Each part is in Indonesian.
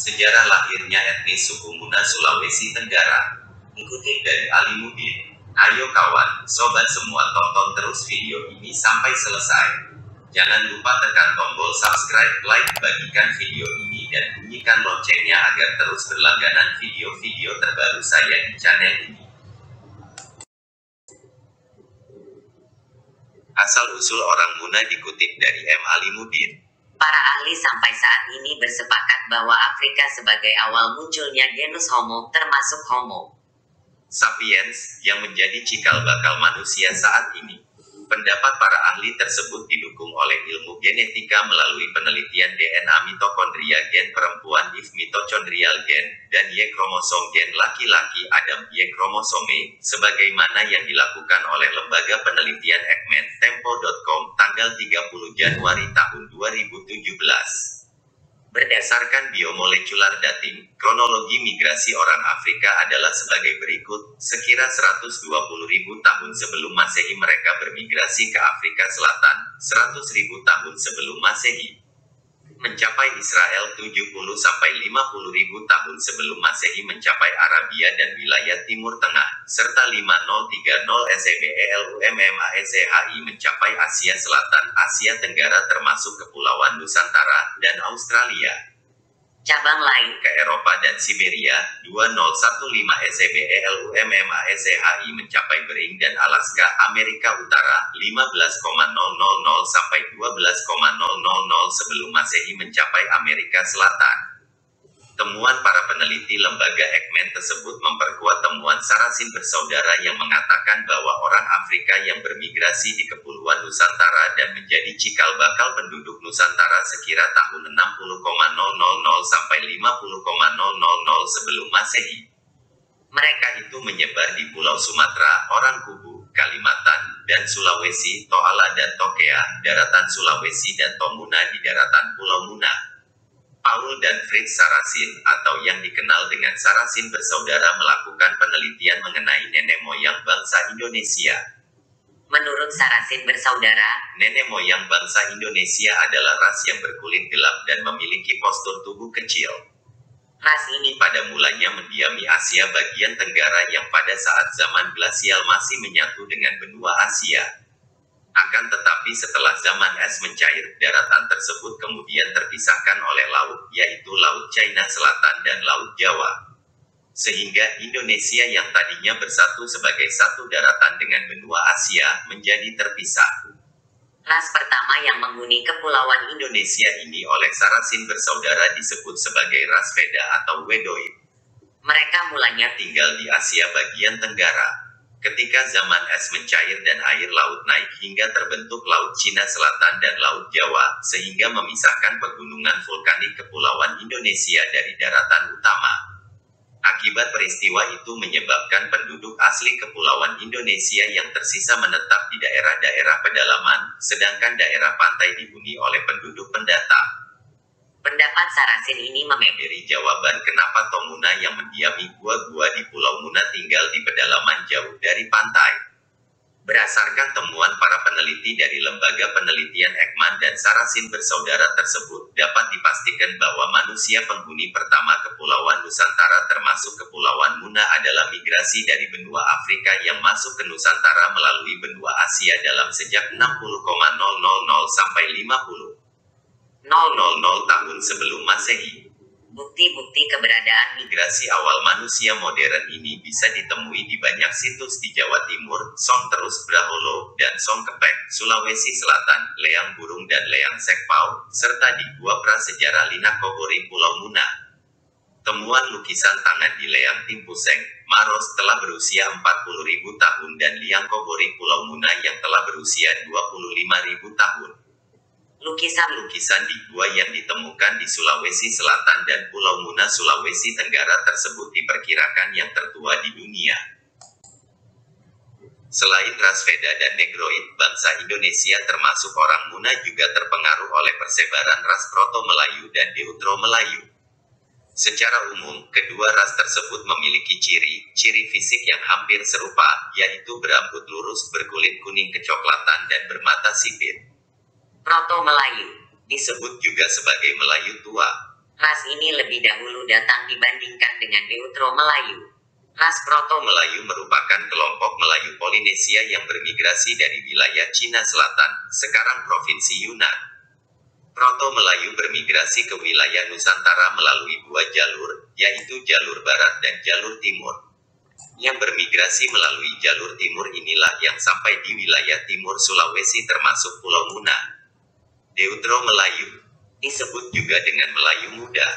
Sejarah lahirnya etnis suku Muna Sulawesi Tenggara. Dikutip dari Alimuddin. Ayo kawan, sobat semua tonton terus video ini sampai selesai. Jangan lupa tekan tombol subscribe, like, bagikan video ini dan bunyikan loncengnya agar terus berlangganan video-video terbaru saya di channel ini. Asal-usul orang Muna dikutip dari M. Alimuddin. Para ahli sampai saat ini bersepakat bahwa Afrika sebagai awal munculnya genus Homo, termasuk Homo sapiens, yang menjadi cikal bakal manusia saat ini. Pendapat para ahli tersebut didukung oleh ilmu genetika melalui penelitian DNA mitokondria gen perempuan if mitochondrial gen, dan Y kromosom gen laki-laki Adam Y kromosome, sebagaimana yang dilakukan oleh lembaga penelitian Ekman Tempo.com tanggal 30 Januari tahun 2017. Berdasarkan biomolekular dating, kronologi migrasi orang Afrika adalah sebagai berikut. Sekira 120.000 tahun sebelum Masehi mereka bermigrasi ke Afrika Selatan, 100.000 tahun sebelum Masehi mencapai Israel, 70-50.000 tahun sebelum Masehi mencapai Arabia dan wilayah Timur Tengah, serta 5030 SEBELUMMASEHI mencapai Asia Selatan, Asia Tenggara termasuk Kepulauan Nusantara, dan Australia. Cabang lain Ke Eropa dan Siberia, 2015 SEBELUMMASEHI mencapai Bering dan Alaska, Amerika Utara, 15,000 sampai 12,000 sebelum Masehi mencapai Amerika Selatan. Temuan para peneliti lembaga Ekman tersebut memperkuat temuan Sarasin bersaudara yang mengatakan bahwa orang Afrika yang bermigrasi di Kepulauan Nusantara dan menjadi cikal bakal penduduk Nusantara sekira tahun 60,000 sampai 50,000 sebelum Masehi. Mereka itu menyebar di Pulau Sumatera, Orang Kubu, Kalimantan, dan Sulawesi, Toala dan Tokea, daratan Sulawesi dan Tomuna di daratan Pulau Muna. Paul dan Fritz Sarasin, atau yang dikenal dengan Sarasin bersaudara, melakukan penelitian mengenai nenek moyang bangsa Indonesia. Menurut Sarasin bersaudara, nenek moyang bangsa Indonesia adalah ras yang berkulit gelap dan memiliki postur tubuh kecil. Ras ini pada mulanya mendiami Asia bagian tenggara yang pada saat zaman glasial masih menyatu dengan benua Asia. Akan tetapi setelah zaman es mencair, daratan tersebut kemudian terpisahkan oleh laut, yaitu Laut China Selatan dan Laut Jawa. Sehingga Indonesia yang tadinya bersatu sebagai satu daratan dengan benua Asia, menjadi terpisah. Ras pertama yang menghuni Kepulauan Indonesia ini oleh Sarasin bersaudara disebut sebagai ras Veda atau Wedoid. Mereka mulanya tinggal di Asia bagian tenggara. Ketika zaman es mencair dan air laut naik hingga terbentuk Laut Cina Selatan dan Laut Jawa, sehingga memisahkan pegunungan vulkanik Kepulauan Indonesia dari daratan utama. Akibat peristiwa itu menyebabkan penduduk asli Kepulauan Indonesia yang tersisa menetap di daerah-daerah pedalaman, sedangkan daerah pantai dihuni oleh penduduk pendatang. Pendapat Sarasin ini memberi jawaban kenapa Tomuna yang mendiami gua-gua di Pulau Muna tinggal di pedalaman jauh dari pantai. Berdasarkan temuan para peneliti dari lembaga penelitian Ekman dan Sarasin bersaudara tersebut, dapat dipastikan bahwa manusia penghuni pertama Kepulauan Nusantara termasuk Kepulauan Muna adalah migrasi dari benua Afrika yang masuk ke Nusantara melalui benua Asia dalam sejak 60,000 sampai 50,000 tahun sebelum Masehi. Bukti-bukti keberadaan migrasi awal manusia modern ini bisa ditemui di banyak situs di Jawa Timur, Song Terus Braholo, dan Song Kepek, Sulawesi Selatan, Leang Burung dan Leang Sekpau, serta di Gua Prasejarah Linakobori Pulau Muna. Temuan lukisan tangan di Leang Timpuseng, Maros telah berusia 40.000 tahun dan Liang Kobori Pulau Muna yang telah berusia 25.000 tahun. Lukisan-lukisan di gua yang ditemukan di Sulawesi Selatan dan Pulau Muna Sulawesi Tenggara tersebut diperkirakan yang tertua di dunia. Selain ras Veda dan Negroid, bangsa Indonesia termasuk orang Muna juga terpengaruh oleh persebaran ras Proto-Melayu dan Deutero-Melayu. Secara umum, kedua ras tersebut memiliki ciri fisik yang hampir serupa, yaitu berambut lurus, berkulit kuning kecoklatan dan bermata sipit. Proto-Melayu disebut juga sebagai Melayu tua. Ras ini lebih dahulu datang dibandingkan dengan Neutro Melayu. Ras Proto Melayu merupakan kelompok Melayu Polinesia yang bermigrasi dari wilayah Cina Selatan, sekarang Provinsi Yunnan. Proto Melayu bermigrasi ke wilayah Nusantara melalui dua jalur, yaitu jalur barat dan jalur timur. Yang bermigrasi melalui jalur timur inilah yang sampai di wilayah timur Sulawesi termasuk Pulau Muna. Neutro Melayu disebut juga dengan Melayu Muda.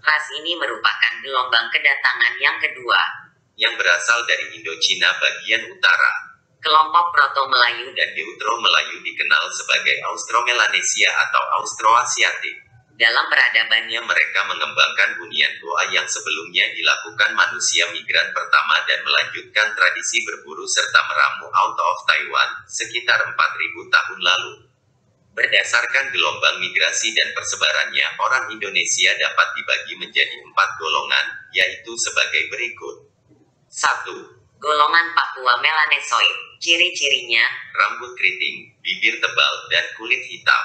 Ras ini merupakan gelombang kedatangan yang kedua, yang berasal dari Indochina bagian utara. Kelompok Proto Melayu Dan Neutro Melayu dikenal sebagai Austromelanesia atau Austroasiatik. dalam peradabannya Mereka mengembangkan hunian goa yang sebelumnya dilakukan manusia migran pertama dan melanjutkan tradisi berburu serta meramu out of Taiwan sekitar 4.000 tahun lalu. Berdasarkan gelombang migrasi dan persebarannya, orang Indonesia dapat dibagi menjadi 4 golongan, yaitu sebagai berikut. 1. golongan Papua Melanesoid. Ciri-cirinya, Rambut keriting, bibir tebal, dan kulit hitam.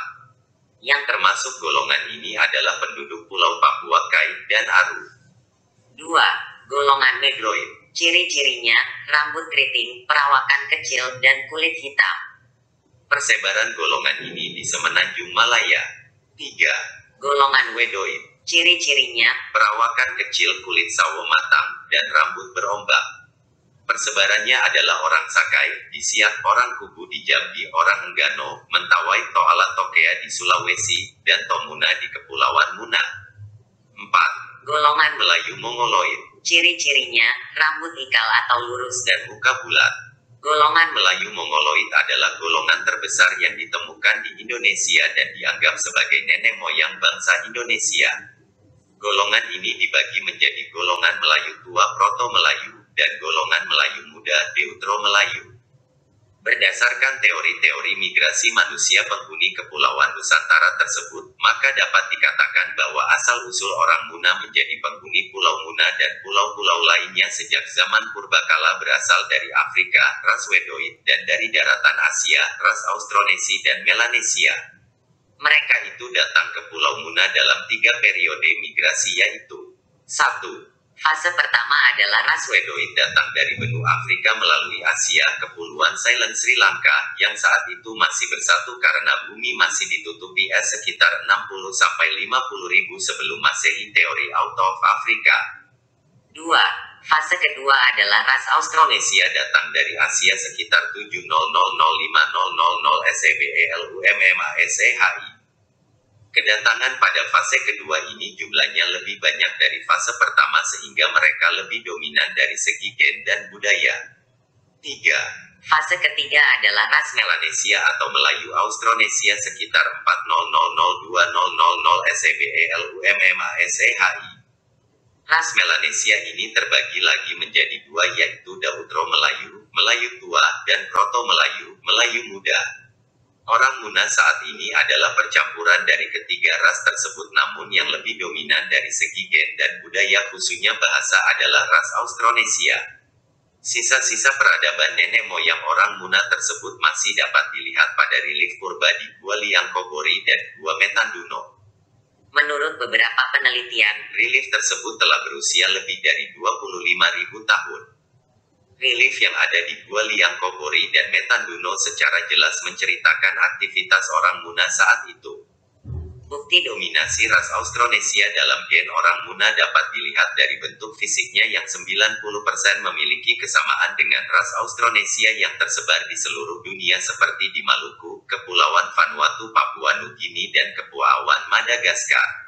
Yang termasuk golongan ini adalah penduduk Pulau Papua Kai dan Aru. 2. golongan Negroid. Ciri-cirinya, rambut keriting, perawakan kecil, dan kulit hitam. Persebaran golongan ini di Semenanjung Malaya. 3. Golongan Wedoid. Ciri-cirinya, Perawakan kecil, kulit sawo matang, dan rambut berombak. Persebarannya adalah orang Sakai, di Siak, orang Kubu di Jambi, orang Enggano, Mentawai Toala Tokea di Sulawesi, dan Tomuna di Kepulauan Muna. 4. golongan Melayu Mongoloid. Ciri-cirinya, rambut ikal atau lurus. Dan muka bulat. Golongan Melayu Mongoloid adalah golongan terbesar yang ditemukan di Indonesia dan dianggap sebagai nenek moyang bangsa Indonesia. Golongan ini dibagi menjadi golongan Melayu tua Proto Melayu, dan golongan Melayu muda Neutro Melayu. Berdasarkan teori-teori migrasi manusia penghuni Kepulauan Nusantara tersebut, maka dapat dikatakan bahwa asal-usul orang Muna menjadi penghuni Pulau Muna dan pulau-pulau lainnya sejak zaman purbakala berasal dari Afrika, ras Wedoid, dan dari daratan Asia, ras Austronesi dan Melanesia. Mereka itu datang ke Pulau Muna dalam 3 periode migrasi yaitu 1. fase pertama adalah ras Wedoid datang dari benua Afrika melalui Asia, Kepulauan Ceylon Sri Lanka, yang saat itu masih bersatu karena bumi masih ditutupi es sekitar 60-50 ribu sebelum Masehi teori out of Afrika. 2. Fase kedua adalah ras Austronesia datang dari Asia sekitar 7005000 SEBELUMMASEHI. Kedatangan pada fase kedua ini jumlahnya lebih banyak dari fase pertama sehingga mereka lebih dominan dari segi gen dan budaya. 3. Fase ketiga adalah ras Melanesia atau Melayu Austronesia sekitar 4000200 SEBELUMMASEHI. Ras Melanesia ini terbagi lagi menjadi 2 yaitu Neutro Melayu, Melayu tua, dan Proto Melayu, Melayu muda. Orang Muna saat ini adalah percampuran dari ketiga ras tersebut namun yang lebih dominan dari segi gen dan budaya khususnya bahasa adalah ras Austronesia. Sisa-sisa peradaban nenek moyang orang Muna tersebut masih dapat dilihat pada relief purba di Gua Liangkogori dan Gua Metanduno. Menurut beberapa penelitian, relief tersebut telah berusia lebih dari 25.000 tahun. Relief yang ada di Gua Liangkogori dan Metanduno secara jelas menceritakan aktivitas orang Muna saat itu. Bukti dominasi ras Austronesia dalam gen orang Muna dapat dilihat dari bentuk fisiknya yang 90% memiliki kesamaan dengan ras Austronesia yang tersebar di seluruh dunia seperti di Maluku, Kepulauan Vanuatu, Papua Nugini, dan Kepulauan Madagaskar.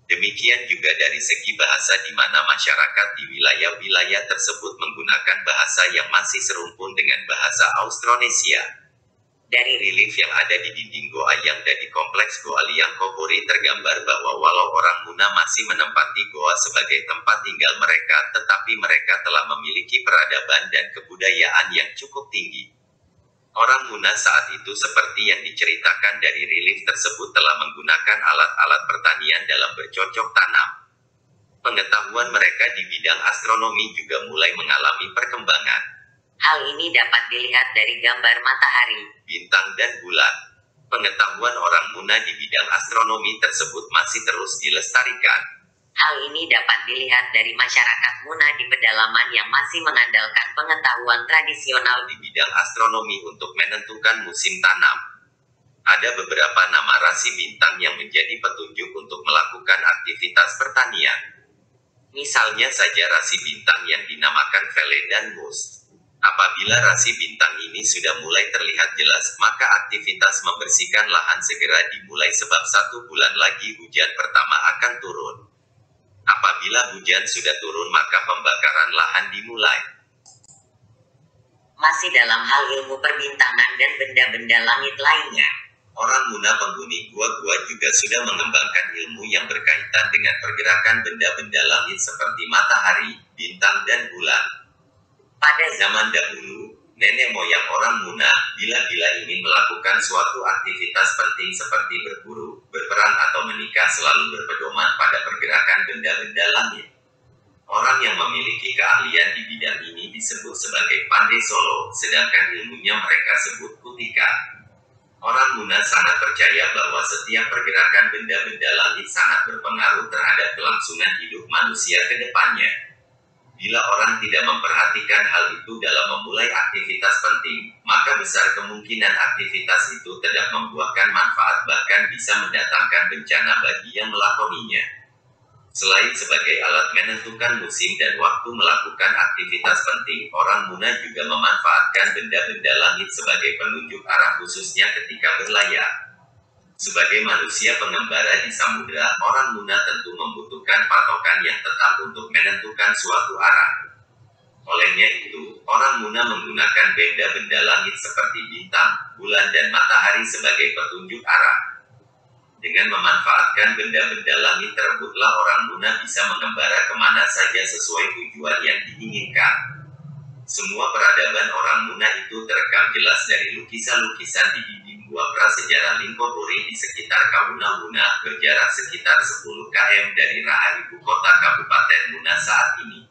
Demikian juga dari segi bahasa di mana masyarakat di wilayah-wilayah tersebut menggunakan bahasa yang masih serumpun dengan bahasa Austronesia. Dari relief yang ada di dinding Goa yang ada di kompleks Gua Liangkogori tergambar bahwa walau orang Muna masih menempati Goa sebagai tempat tinggal mereka, tetapi mereka telah memiliki peradaban dan kebudayaan yang cukup tinggi. Orang Muna saat itu seperti yang diceritakan dari relief tersebut telah menggunakan alat-alat pertanian dalam bercocok tanam. Pengetahuan mereka di bidang astronomi juga mulai mengalami perkembangan. Hal ini dapat dilihat dari gambar matahari, bintang, dan bulan. Pengetahuan orang Muna di bidang astronomi tersebut masih terus dilestarikan. Hal ini dapat dilihat dari masyarakat Muna di pedalaman yang masih mengandalkan pengetahuan tradisional di bidang astronomi untuk menentukan musim tanam. Ada beberapa nama rasi bintang yang menjadi petunjuk untuk melakukan aktivitas pertanian. Misalnya saja rasi bintang yang dinamakan Vele dan Mus. Apabila rasi bintang ini sudah mulai terlihat jelas, maka aktivitas membersihkan lahan segera dimulai sebab 1 bulan lagi hujan pertama akan turun. Apabila hujan sudah turun maka pembakaran lahan dimulai. Masih dalam hal ilmu perbintangan dan benda-benda langit lainnya, orang Muna penghuni gua-gua juga sudah mengembangkan ilmu yang berkaitan dengan pergerakan benda-benda langit seperti matahari, bintang dan bulan. pada Zaman dahulu, nenek moyang orang Muna bila ingin melakukan suatu aktivitas penting seperti berburu, berperang atau menikah selalu berpedoman pada pergerakan benda-benda langit. Orang yang memiliki keahlian di bidang ini disebut sebagai pandai solo, sedangkan ilmunya mereka sebut kutika. Orang Muna sangat percaya bahwa setiap pergerakan benda-benda langit sangat berpengaruh terhadap kelangsungan hidup manusia ke depannya. Bila orang tidak memperhatikan hal itu dalam memulai aktivitas penting, maka besar kemungkinan aktivitas itu tidak membuahkan manfaat bahkan bisa mendatangkan bencana bagi yang melakoninya. Selain sebagai alat menentukan musim dan waktu melakukan aktivitas penting, orang Muna juga memanfaatkan benda-benda langit sebagai penunjuk arah khususnya ketika berlayar. Sebagai manusia pengembara di samudera, orang Muna tentu membutuhkan patokan yang tetap untuk menentukan suatu arah. Olehnya itu, orang Muna menggunakan benda-benda langit seperti bintang, bulan dan matahari sebagai petunjuk arah. Dengan memanfaatkan benda-benda langit tersebutlah orang Muna bisa mengembara kemana saja sesuai tujuan yang diinginkan. Semua peradaban orang Muna itu terekam jelas dari lukisan-lukisan di dinding gua prasejarah Lingkopuri di sekitar Kauna Muna, berjarak sekitar 10 km dari Raha ibu kota Kabupaten Muna saat ini.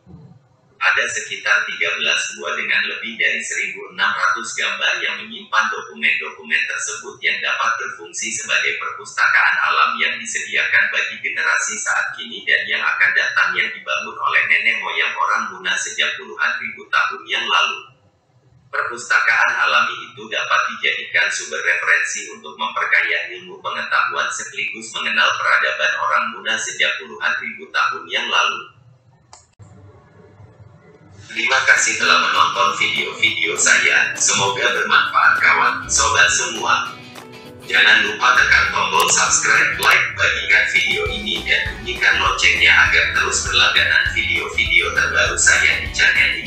Ada sekitar 13 gua dengan lebih dari 1.600 gambar yang menyimpan dokumen-dokumen tersebut yang dapat berfungsi sebagai perpustakaan alam yang disediakan bagi generasi saat kini dan yang akan datang yang dibangun oleh nenek moyang orang Muna sejak puluhan ribu tahun yang lalu. Perpustakaan alami itu dapat dijadikan sumber referensi untuk memperkaya ilmu pengetahuan sekaligus mengenal peradaban orang Muna sejak puluhan ribu tahun yang lalu. Terima kasih telah menonton video-video saya, semoga bermanfaat kawan, sobat semua. Jangan lupa tekan tombol subscribe, like, bagikan video ini dan bunyikan loncengnya agar terus berlangganan video-video terbaru saya di channel ini.